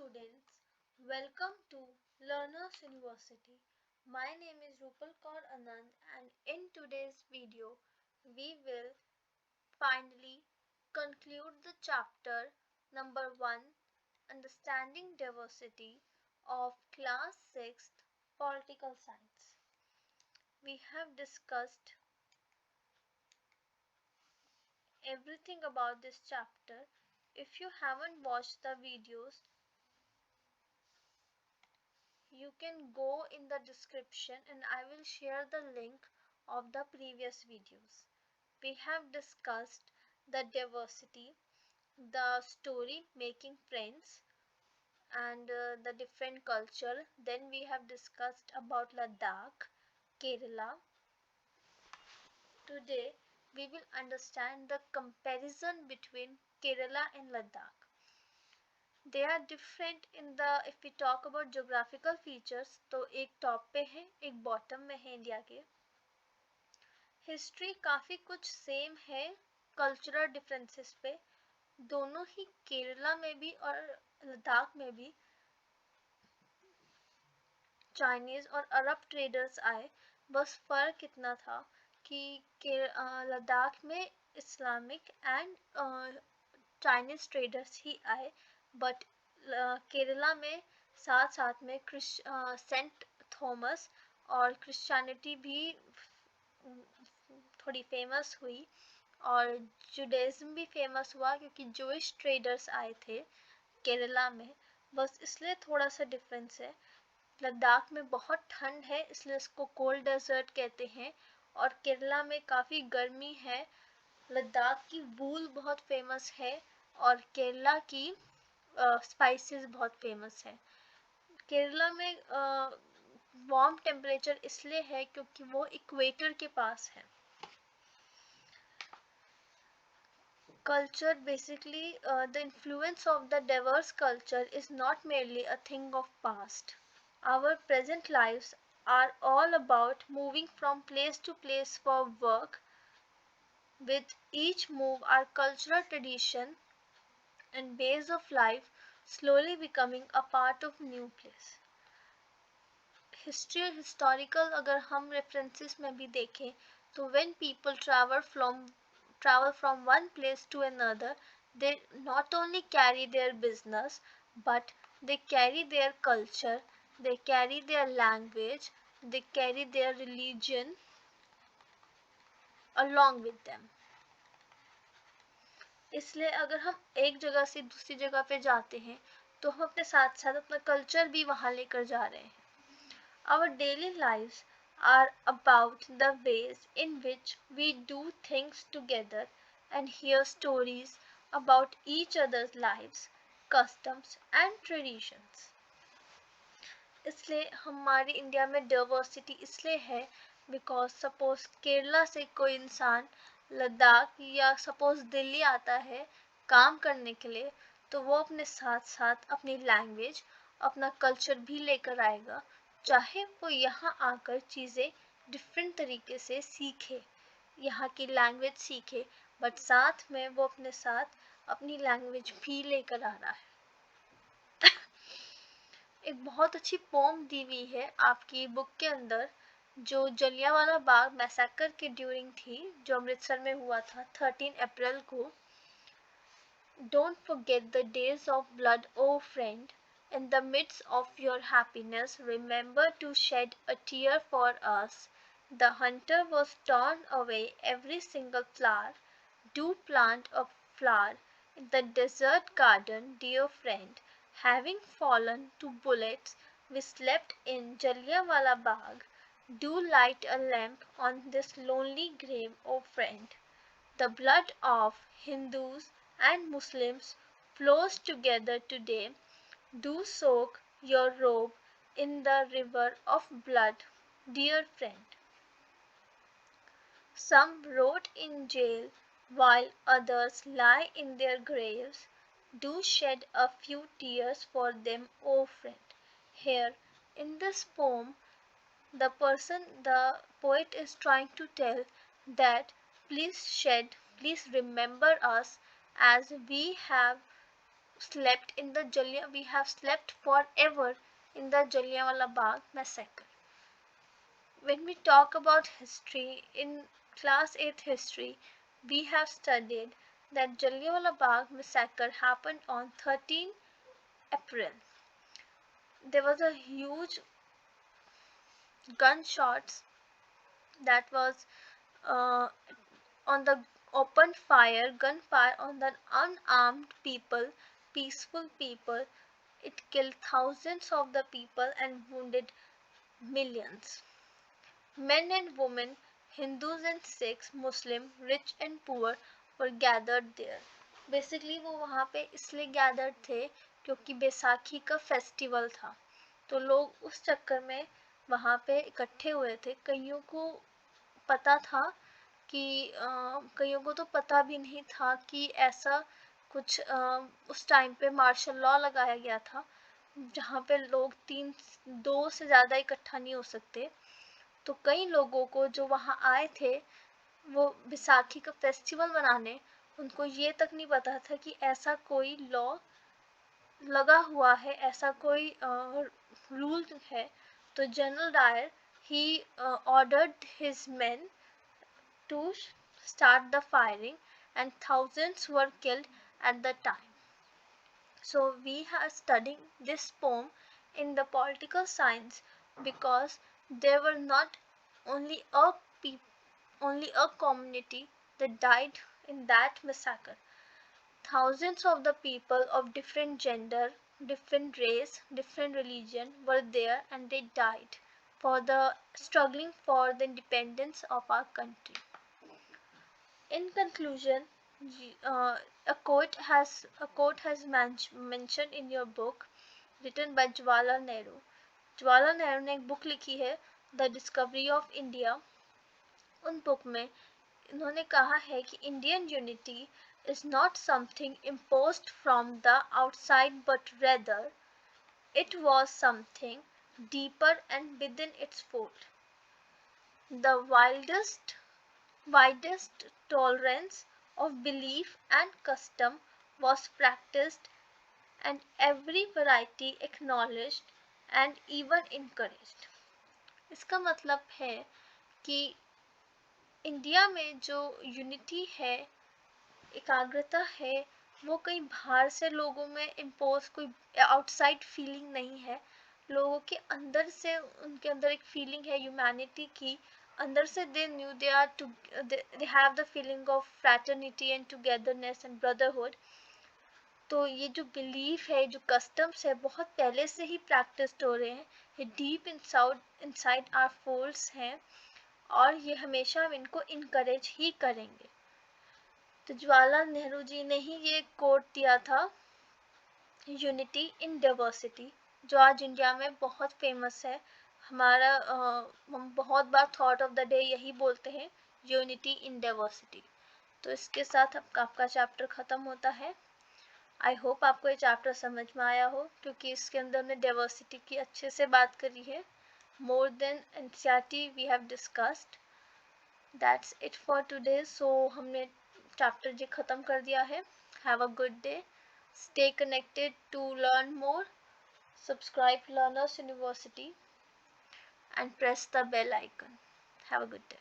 students, welcome to Learners University. My name is Rupal Kaur Anand and in today's video we will finally conclude the chapter number 1 Understanding Diversity of class 6th Political Science. We have discussed everything about this chapter. If you haven't watched the videos, you can go in the description and I will share the link of the previous videos. We have discussed the diversity, the story making friends and the different culture. Then we have discussed about Ladakh, Kerala. Today we will understand the comparison between Kerala and Ladakh. They are different in the if we talk about geographical features तो एक top पे है एक bottom में है India के history काफ़ी कुछ सेम है कल्चरल डिफरेंसेस पे दोनों ही केरला में भी और लद्दाख में भी चाइनीज़ और अरब ट्रेडर्स आए बस फ़र्क इतना था कि लद्दाख में इस्लामिक एंड चाइनीज़ ट्रेडर्स ही आए बट केरला में साथ साथ में सेंट थॉमस और क्रिश्चियनिटी भी थोड़ी फेमस हुई और जुडाइज्म भी फेमस हुआ क्योंकि जूइश ट्रेडर्स आए थे केरला में बस इसलिए थोड़ा सा डिफरेंस है लद्दाख में बहुत ठंड है इसलिए इसको कोल्ड डेजर्ट कहते हैं और केरला में काफ़ी गर्मी है लद्दाख की वूल बहुत फेमस है और केरला की स्पाइसेस बहुत फेमस है केरला में वार्म टेम्परेचर इसलिए है क्योंकि वो इक्वेटर के पास है culture basically the influence of the diverse culture is not merely a thing of past. Our present lives are all about moving from place to place for work. With each move, our cultural tradition and ways of life slowly becoming a part of new place. History historical अगर हम references में भी देखें तो when people travel from one place to another they not only carry their business but they carry their culture they carry their language they carry their religion along with them इसलिए अगर हम एक जगह से दूसरी जगह पे जाते हैं तो हम अपने साथ साथ अपना कल्चर भी वहाँ लेकर जा रहे हैं Our daily lives are about the ways in which we do things together and hear stories about each other's lives, customs and traditions. इसलिए हमारे इंडिया में डाइवर्सिटी इसलिए है बिकॉज सपोज केरला से कोई इंसान लद्दाख या सपोज दिल्ली आता है काम करने के लिए तो वो अपने साथ साथ अपनी लैंग्वेज अपना कल्चर भी लेकर आएगा चाहे वो यहाँ आकर चीज़ें डिफरेंट तरीके से सीखे यहाँ की लैंग्वेज सीखे बट साथ में वो अपने साथ अपनी लैंग्वेज भी लेकर आ रहा है एक बहुत अच्छी पोम दी हुई है आपकी बुक के अंदर जो जलियांवाला बाग मैसेकर के ड्यूरिंग थी जो अमृतसर में हुआ था 13 अप्रैल को Don't forget the days of blood, O friend. In the midst of your happiness, remember to shed a tear for us. The hunter was torn away every single flower. Do plant a flower in the desert garden, dear friend. Having fallen to bullets, we slept in Jallianwala Bagh. Do light a lamp on this lonely grave, O friend. The blood of Hindus and Muslims flows together today. Do soak your robe in the river of blood, dear friend. Some rot in jail while others lie in their graves. Do shed a few tears for them, O friend. Here in this poem, the poet is trying to tell that please remember us as we have slept in the we have slept forever in the Jallianwala Bagh massacre. When we talk about history, in class 8 history, we have studied that Jallianwala Bagh massacre happened on 13 April. There was a huge gunshots that was on the gunfire on the unarmed people, peaceful people. It killed thousands of the people and wounded millions. Men and women, Hindus and Sikhs, Muslim, rich and poor were gathered there. Basically वो वहाँ पे इसलिए gathered थे क्योंकि बैसाखी का festival था, तो लोग उस चक्कर में वहाँ पे इकट्ठे हुए थे। कईयों को पता था कि कईयों को तो पता भी नहीं था कि ऐसा कुछ उस टाइम पे मार्शल लॉ लगाया गया था जहाँ पे लोग दो से ज़्यादा इकट्ठा नहीं हो सकते। तो कई लोगों को जो वहाँ आए थे वो बैसाखी का फेस्टिवल मनाने, उनको ये तक नहीं पता था कि ऐसा कोई लॉ लगा हुआ है, ऐसा कोई रूल है। तो general Dyer he ordered his men to start the firing and thousands were killed at the time. So we are studying this poem in the political science because there were not only only a community that died in that massacre. Thousands of the people of different gender, different race, different religion were there and they died for the struggling for the independence of our country. In conclusion, a quote has mentioned in your book written by Jawaharlal Nehru. Jawaharlal Nehru ने एक book लिखी है the discovery of India. उन book में इन्होंने कहा है कि Indian unity is not something imposed from the outside but rather it was something deeper and within its fold. The widest tolerance of belief and custom was practiced and every variety acknowledged and even encouraged. इसका मतलब है कि India में जो unity है, एकाग्रता है, वो कहीं बाहर से लोगों में इम्पोज कोई आउटसाइड फीलिंग नहीं है। लोगों के अंदर से उनके अंदर एक फीलिंग है ह्यूमैनिटी की, अंदर से they knew they have the feeling of fraternity and togetherness and brotherhood. तो ये जो बिलीफ है, जो कस्टम्स है, बहुत पहले से ही प्रैक्टिस हो रहे हैं, ये डीप इनसाइड आवर फोल्ड्स हैं और ये हमेशा हम इनको इनकरेज ही करेंगे। तो जवाहरलाल नेहरू जी ने ही ये कोट दिया था, यूनिटी इन डाइवर्सिटी, जो आज इंडिया में बहुत फेमस है। हमारा हम बहुत बार थॉट ऑफ द डे यही बोलते हैं, यूनिटी इन डाइवर्सिटी। तो इसके साथ आपका चैप्टर ख़त्म होता है। आई होप आपको ये चैप्टर समझ में आया हो, क्योंकि इसके अंदर हमने डाइवर्सिटी की अच्छे से बात करी है। More than NCERT we have discussed. That's it for today. So हमने चैप्टर जी ख़त्म कर दिया है। Have a good day, stay connected to learn more, subscribe Learners University and press the bell icon. Have a good day.